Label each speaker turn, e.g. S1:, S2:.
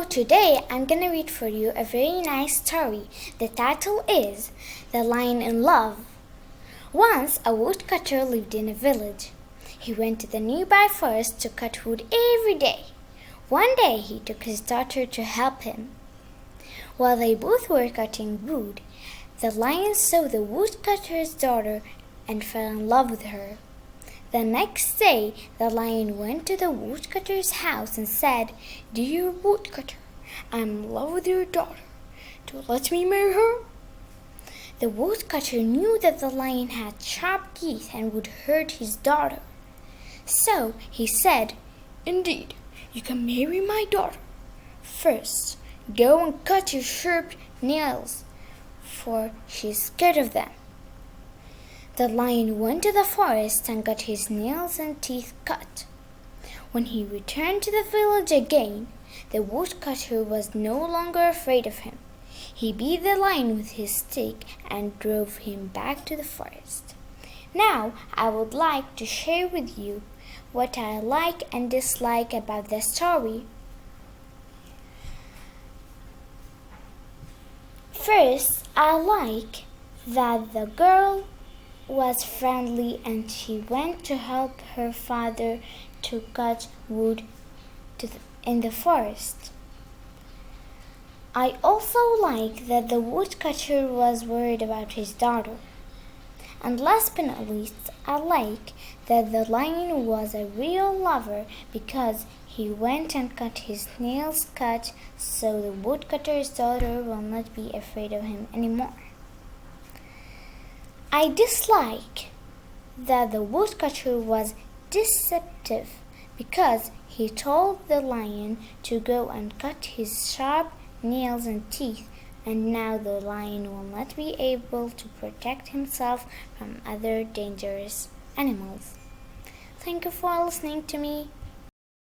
S1: today I'm gonna read for you a very nice story. The title is The Lion in Love. Once a woodcutter lived in a village. He went to the nearby forest to cut wood every day. One day he took his daughter to help him. While they both were cutting wood, the lion saw the woodcutter's daughter and fell in love with her. The next day, the lion went to the woodcutter's house and said, "Dear woodcutter, I am in love with your daughter. Do you let me marry her?" The woodcutter knew that the lion had sharp teeth and would hurt his daughter. So he said, "Indeed, you can marry my daughter. First, go and cut your sharp nails, for she is scared of them." The lion went to the forest and got his nails and teeth cut. When he returned to the village again, the woodcutter was no longer afraid of him. He beat the lion with his stick and drove him back to the forest. Now I would like to share with you what I like and dislike about the story. First, I like that the girl was friendly and she went to help her father to cut wood in the forest. I also like that the woodcutter was worried about his daughter. And last but not least, I like that the lion was a real lover because he went and got his nails cut so the woodcutter's daughter will not be afraid of him anymore. I dislike that the woodcutter was deceptive because he told the lion to go and cut his sharp nails and teeth, and now the lion will not be able to protect himself from other dangerous animals. Thank you for listening to me.